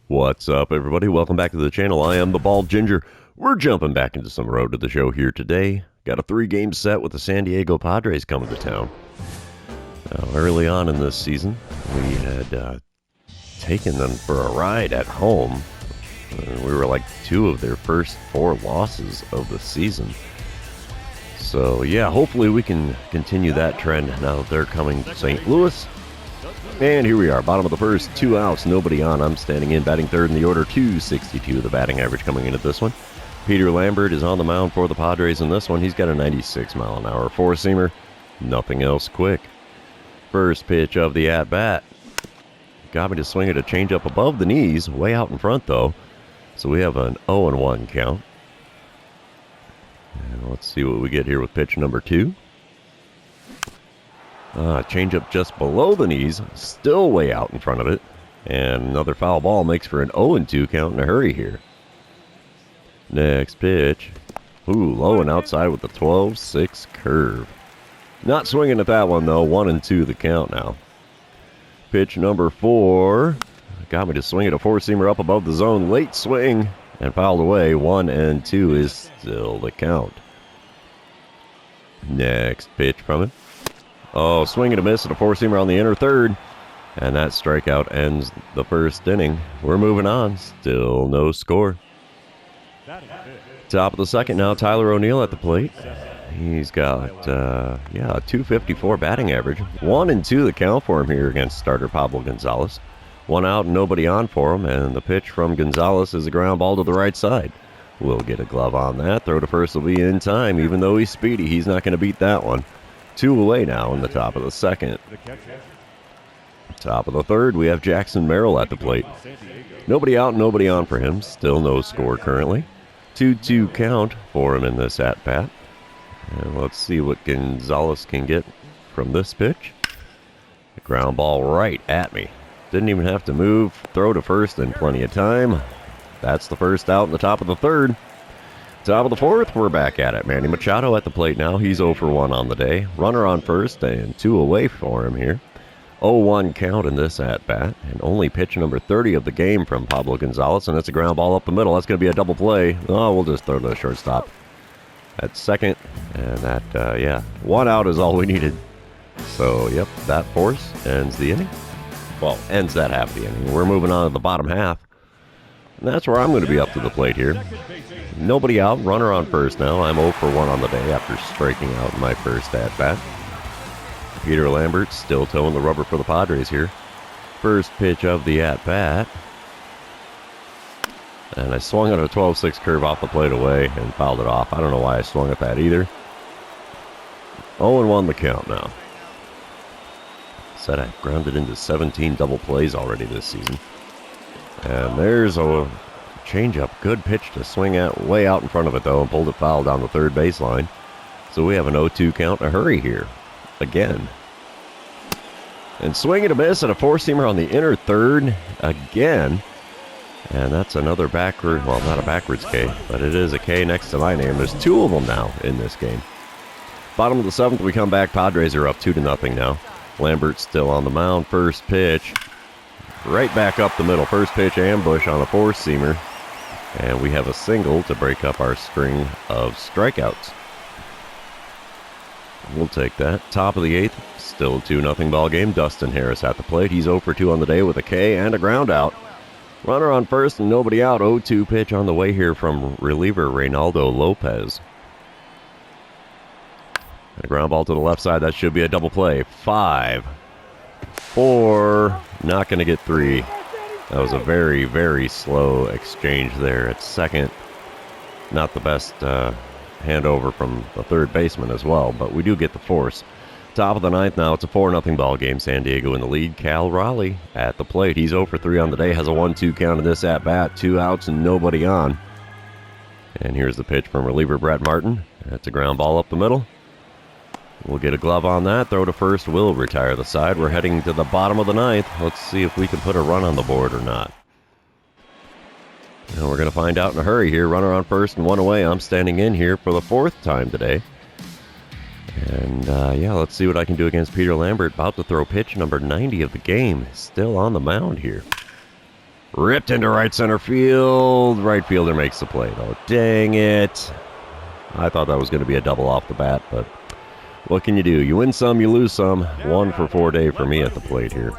What's up, everybody? Welcome back to the channel. I am the Bald Ginger. We're jumping back into some road to the show here today. Got a 3-game set with the San Diego Padres coming to town. Now, early on in this season, we had taken them for a ride at home. We were like 2 of their first 4 losses of the season. So, yeah, hopefully we can continue that trend now that they're coming to St. Louis. And here we are, bottom of the first, 2 outs, nobody on. I'm standing in, batting third in the order, 262, the batting average coming into this one. Peter Lambert is on the mound for the Padres in this one. He's got a 96-mile-an-hour four-seamer. Nothing else quick. First pitch of the at-bat. Got me to swing at a changeup above the knees, way out in front, though. So we have an 0-1 count. And let's see what we get here with pitch number 2. Changeup just below the knees, still way out in front of it. And another foul ball makes for an 0-2 count in a hurry here. Next pitch. Ooh, low and outside with the 12-6 curve. Not swinging at that one, though. 1-2 the count now. Pitch number 4. Got me to swing at a four-seamer up above the zone. Late swing and fouled away. 1-2 is still the count. Next pitch from him. Oh, swing and a miss at a four-seamer on the inner third. And that strikeout ends the first inning. We're moving on. Still no score. Top of the second now, Tyler O'Neill at the plate. He's got, a 254 batting average. 1-2 the count for him here against starter Pablo Gonzalez. 1 out and nobody on for him. And the pitch from Gonzalez is a ground ball to the right side. We'll get a glove on that. Throw to first will be in time. Even though he's speedy, he's not going to beat that one. 2 away now in the top of the second. Top of the third, we have Jackson Merrill at the plate. Nobody out, nobody on for him. Still no score currently. 2-2 count for him in this at-bat. And let's see what Gonzalez can get from this pitch. A ground ball right at me. Didn't even have to move. Throw to first in plenty of time. That's the first out in the top of the third. Top of the fourth, we're back at it. Manny Machado at the plate now. He's 0 for 1 on the day. Runner on first and 2 away for him here. 0-1 count in this at-bat. And only pitch number 30 of the game from Pablo Gonzalez. And it's a ground ball up the middle. That's going to be a double play. Oh, we'll just throw to the shortstop at second. And that, 1 out is all we needed. So, yep, that force ends the inning. Well, ends that half of the inning. We're moving on to the bottom half. And that's where I'm going to be up to the plate here. Nobody out, runner on first now. I'm 0 for 1 on the day after striking out in my first at-bat. Peter Lambert still towing the rubber for the Padres here. First pitch of the at-bat. And I swung at a 12-6 curve off the plate away and fouled it off. I don't know why I swung at that either. 0-1 the count now. Said I grounded into 17 double plays already this season. And there's a changeup. Good pitch to swing at. Way out in front of it, though, and pulled it foul down the third baseline. So we have an 0-2 count in a hurry here. Again. And swing and a miss at a four-seamer on the inner third. Again. And that's another backward, well, not a backwards K, but it is a K next to my name. There's 2 of them now in this game. Bottom of the 7th, we come back. Padres are up 2-0 now. Lambert's still on the mound. First pitch. Right back up the middle. First pitch ambush on a four-seamer. And we have a single to break up our string of strikeouts. We'll take that. Top of the 8th. Still 2-0 ball game. Dustin Harris at the plate. He's 0 for 2 on the day with a K and a ground out. Runner on first and nobody out. 0-2 pitch on the way here from reliever Reynaldo Lopez. A ground ball to the left side. That should be a double play. 5, 4. Not going to get 3. That was a very, very slow exchange there at second. Not the best handover from the third baseman as well, but we do get the force. Top of the 9th now. It's a 4-0 ball game. San Diego in the lead. Cal Raleigh at the plate. He's 0 for 3 on the day. Has a 1-2 count in this at-bat. 2 outs and nobody on. And here's the pitch from reliever Brett Martin. That's a ground ball up the middle. We'll get a glove on that. Throw to first will retire the side. We're heading to the bottom of the 9th. Let's see if we can put a run on the board or not. And we're going to find out in a hurry here. Runner on first and 1 away. I'm standing in here for the 4th time today. And, let's see what I can do against Peter Lambert. About to throw pitch number 90 of the game. Still on the mound here. Ripped into right center field. Right fielder makes the play, though. Dang it. I thought that was going to be a double off the bat, but what can you do? You win some, you lose some. 1 for 4 day for me at the plate here.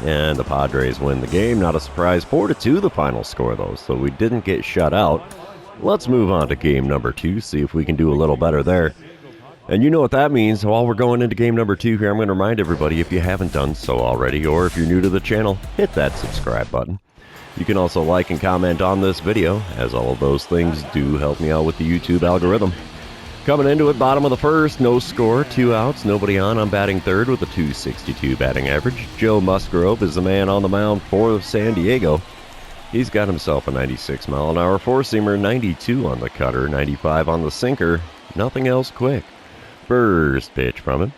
And the Padres win the game. Not a surprise. 4-2 the final score, though, so we didn't get shut out. Let's move on to game number 2, see if we can do a little better there. And you know what that means. While we're going into game number 2 here, I'm going to remind everybody, if you haven't done so already, or if you're new to the channel, hit that subscribe button. You can also like and comment on this video, as all of those things do help me out with the YouTube algorithm. Coming into it, bottom of the first, no score, 2 outs, nobody on. I'm batting third with a .262 batting average. Joe Musgrove is the man on the mound for San Diego. He's got himself a 96-mile-an-hour four-seamer, 92 on the cutter, 95 on the sinker. Nothing else quick. First pitch from him.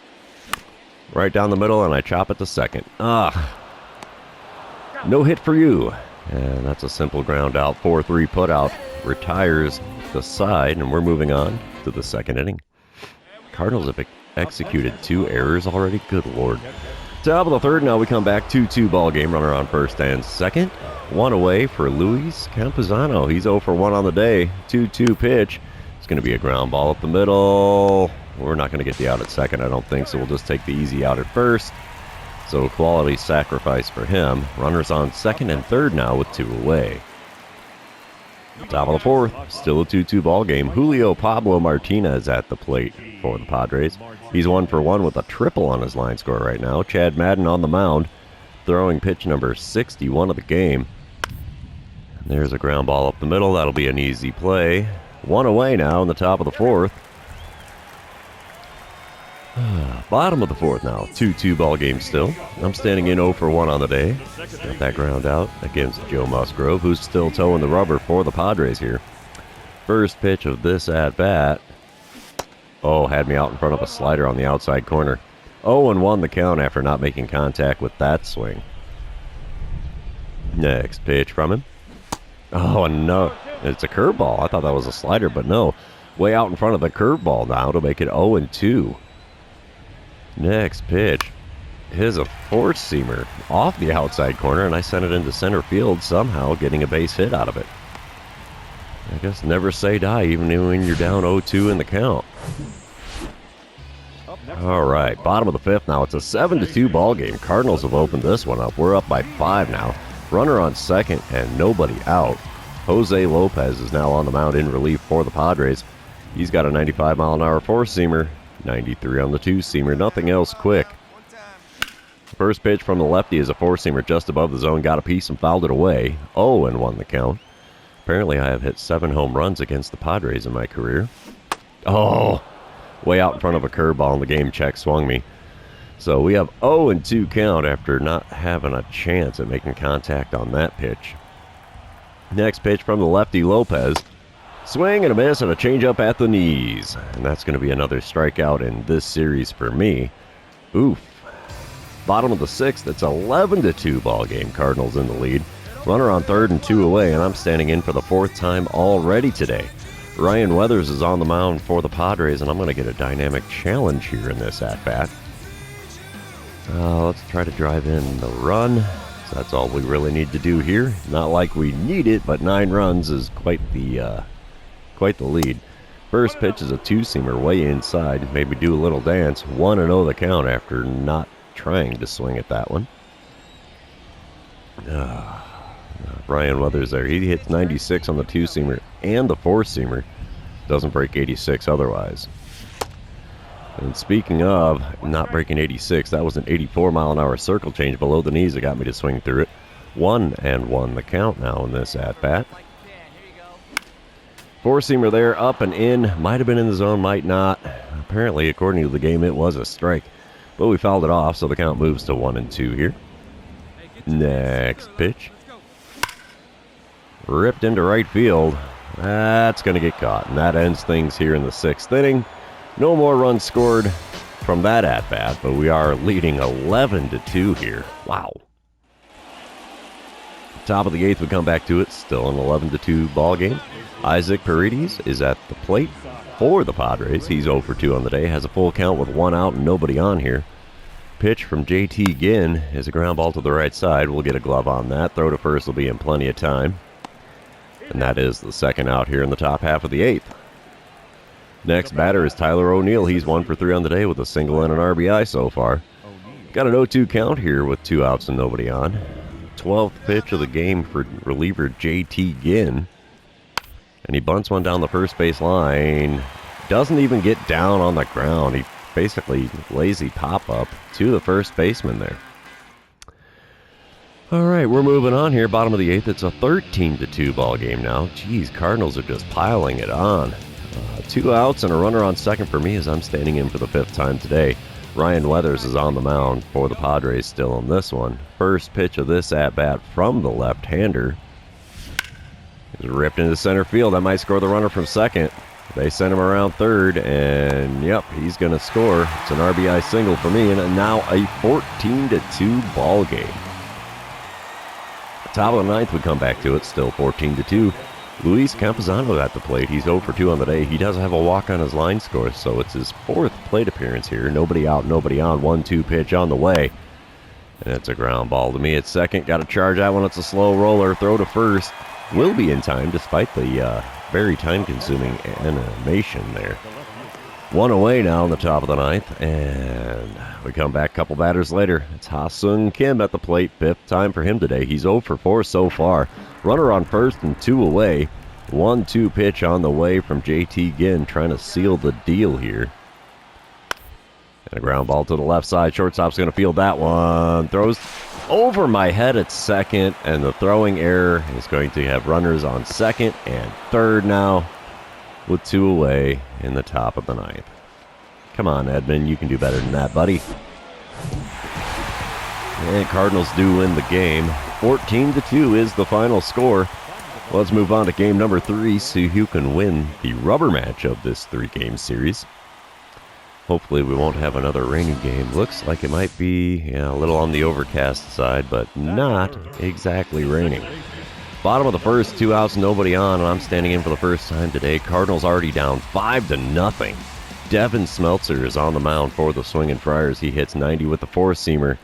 Right down the middle, and I chop it to second. No hit for you. And that's a simple ground out. 4-3 put out. Retires the side, and we're moving on to the second inning. Cardinals have executed 2 errors already. Good Lord. Top of the third, now we come back. 2-2 ball game. Runner on first and second. 1 away for Luis Campuzano. He's 0 for 1 on the day. 2-2 pitch. It's going to be a ground ball up the middle. We're not going to get the out at second, I don't think, so we'll just take the easy out at first. So quality sacrifice for him. Runners on second and third now with 2 away. Top of the fourth, still a 2-2 ball game. Julio Pablo Martinez at the plate for the Padres. He's 1 for 1 with a triple on his line score right now. Chad Madden on the mound, throwing pitch number 61 of the game. And there's a ground ball up the middle. That'll be an easy play. 1 away now in the top of the fourth. Bottom of the fourth now. 2-2 ball game still. I'm standing in 0 for 1 on the day. Got that ground out against Joe Musgrove, who's still towing the rubber for the Padres here. First pitch of this at-bat. Had me out in front of a slider on the outside corner. 0-1 the count after not making contact with that swing. Next pitch from him. No. It's a curveball. I thought that was a slider, but no. Way out in front of the curveball now to make it 0-2. Next pitch is a four-seamer off the outside corner, and I sent it into center field, somehow getting a base hit out of it. I guess never say die, even when you're down 0-2 in the count. All right, bottom of the fifth now. It's a 7-2 ball game. Cardinals have opened this one up. We're up by 5 now. Runner on second and nobody out. Jose Lopez is now on the mound in relief for the Padres. He's got a 95-mile-an-hour four-seamer. 93 on the two-seamer, nothing else quick. First pitch from the lefty is a four-seamer just above the zone, got a piece and fouled it away. 0-1 the count. Apparently I have hit 7 home runs against the Padres in my career. Way out in front of a curveball, and the game check swung me. So we have 0-2 count after not having a chance at making contact on that pitch. Next pitch from the lefty, Lopez. Swing and a miss and a changeup at the knees. And that's going to be another strikeout in this series for me. Oof. Bottom of the sixth, it's 11-2 ball game. Cardinals in the lead. Runner on third and 2 away, and I'm standing in for the 4th time already today. Ryan Weathers is on the mound for the Padres, and I'm going to get a dynamic challenge here in this at-bat. Let's try to drive in the run. So that's all we really need to do here. Not like we need it, but 9 runs is quite the lead. First pitch is a two-seamer way inside. Maybe do a little dance. 1-0 the count after not trying to swing at that one. Ryan Weathers there. He hits 96 on the two-seamer and the four-seamer. Doesn't break 86 otherwise. And speaking of not breaking 86, that was an 84-mile-an-hour circle change below the knees that got me to swing through it. 1-1 the count now in this at-bat. Four-seamer there, up and in. Might have been in the zone, might not. Apparently, according to the game, it was a strike. But we fouled it off, so the count moves to 1-2 here. Next pitch. Ripped into right field. That's going to get caught, and that ends things here in the 6th inning. No more runs scored from that at-bat, but we are leading 11-2 here. Wow. Top of the 8th, we come back to it. Still an 11-2 ball game. Isaac Paredes is at the plate for the Padres. He's 0 for 2 on the day. Has a full count with 1 out and nobody on here. pitch from JT Ginn is a ground ball to the right side. We'll get a glove on that. Throw to first will be in plenty of time. And that is the second out here in the top half of the 8th. Next batter is Tyler O'Neill. He's 1 for 3 on the day with a single and an RBI so far. Got an 0-2 count here with 2 outs and nobody on. 12th pitch of the game for reliever JT Ginn. And he bunts one down the first base line. Doesn't even get down on the ground. He basically lazy pop-up to the first baseman there. All right, we're moving on here. Bottom of the 8th. It's a 13-2 ball game now. Geez, Cardinals are just piling it on. 2 outs and a runner on second for me as I'm standing in for the 5th time today. Ryan Weathers is on the mound for the Padres still on this one. First pitch of this at-bat from the left-hander is ripped into center field. That might score the runner from second. They sent him around third, and yep, he's going to score. It's an RBI single for me, and now a 14-2 ball game. Top of the 9th, we come back to it, still 14-2. Luis Campuzano at the plate. He's 0 for 2 on the day. He does have a walk on his line score, so it's his 4th plate appearance here. Nobody out, nobody on. 1-2 pitch on the way. And it's a ground ball to me at second. Got to charge that one. It's a slow roller. Throw to first. Will be in time despite the very time-consuming animation there. 1 away now in the top of the 9th. And we come back a couple batters later. It's Ha-Sung Kim at the plate. 5th time for him today. He's 0 for 4 so far. Runner on first and 2 away. 1-2 pitch on the way from JT Ginn, trying to seal the deal here. And a ground ball to the left side. Shortstop's going to field that one. Throws over my head at second, and the throwing error is going to have runners on second and third now with 2 away in the top of the 9th. Come on, Edmund. You can do better than that, buddy. And Cardinals do win the game. 14-2 is the final score. Let's move on to game number 3, see who can win the rubber match of this 3-game series. Hopefully we won't have another rainy game. Looks like it might be a little on the overcast side, but not exactly raining. Bottom of the first, 2 outs, nobody on, and I'm standing in for the first time today. Cardinals already down 5-0. Devin Smeltzer is on the mound for the Swingin' Friars. He hits 90 with the 4-seamer.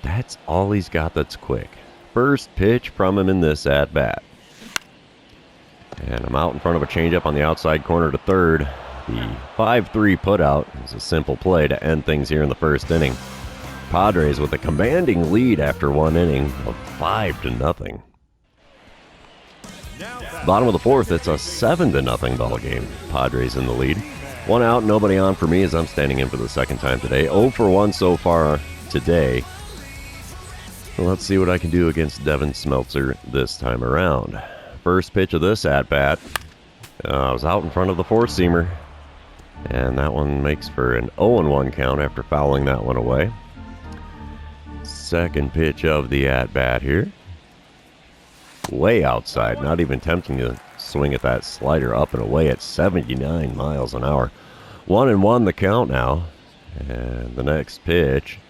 That's all he's got that's quick. First pitch from him in this at-bat. And I'm out in front of a changeup on the outside corner to third. The 5-3 putout is a simple play to end things here in the first inning. Padres with a commanding lead after 1 inning of 5-0. Bottom of the 4th, it's a 7-0 ball game. Padres in the lead. 1 out, nobody on for me as I'm standing in for the 2nd time today. 0 for 1 so far today. Well, let's see what I can do against Devin Smeltzer this time around. First pitch of this at-bat. I was out in front of the 4-seamer. And that one makes for an 0-1 count after fouling that one away. Second pitch of the at-bat here. Way outside, not even attempting to swing at that slider, up and away at 79 miles an hour. 1-1 the count now. And the next pitch.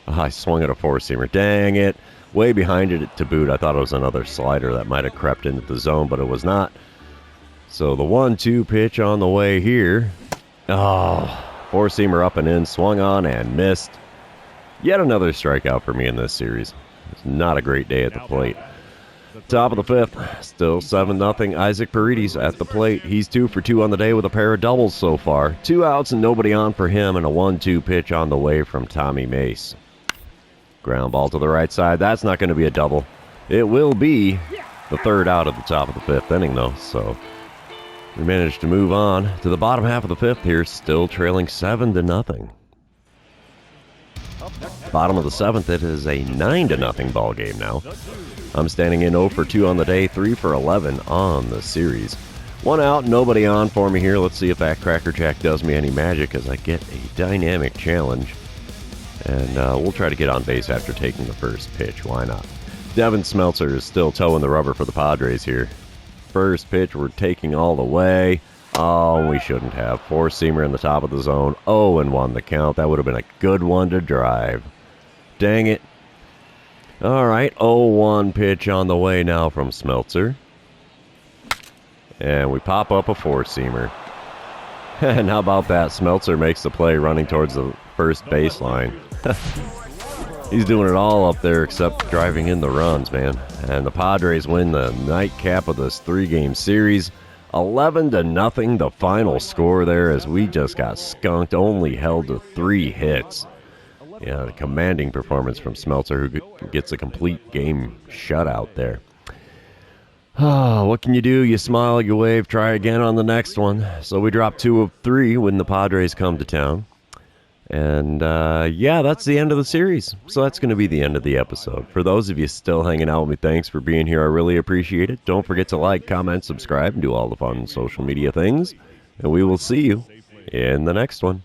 I swung at a 4-seamer. Dang it. Way behind it to boot. I thought it was another slider that might have crept into the zone, but it was not. So the 1-2 pitch on the way here. Oh, 4-seamer up and in, swung on and missed. Yet another strikeout for me in this series. It's not a great day at the plate. Top of the 5th, still 7-0. Isaac Paredes at the plate. He's 2 for 2 on the day with a pair of doubles so far. 2 outs and nobody on for him, and a 1-2 pitch on the way from Tommy Mace. Ground ball to the right side. That's not going to be a double. It will be the 3rd out of the top of the 5th inning, though, so we managed to move on to the bottom half of the 5th here, still trailing 7-0. Bottom of the 7th, it is a 9-0 ball game now. I'm standing in 0 for 2 on the day, 3 for 11 on the series. 1 out, nobody on for me here. Let's see if that Cracker Jack does me any magic as I get a dynamic challenge. And we'll try to get on base after taking the first pitch. Why not? Devin Smeltzer is still toeing the rubber for the Padres here. First pitch, we're taking all the way. Oh, we shouldn't have. 4-seamer in the top of the zone. 0-1 the count. That would have been a good one to drive. Dang it. All right, 0-1 pitch on the way now from Smeltzer. And we pop up a 4-seamer. And how about that? Smeltzer makes the play running towards the first baseline. He's doing it all up there except driving in the runs, man. And the Padres win the nightcap of this 3-game series. 11-0, the final score there, as we just got skunked, only held to 3 hits. Yeah, a commanding performance from Smeltzer, who gets a complete game shutout there. What can you do? You smile, you wave, try again on the next one. So we drop 2 of 3 when the Padres come to town. And, yeah, that's the end of the series. So that's going to be the end of the episode. For those of you still hanging out with me, thanks for being here. I really appreciate it. Don't forget to like, comment, subscribe, and do all the fun social media things. And we will see you in the next one.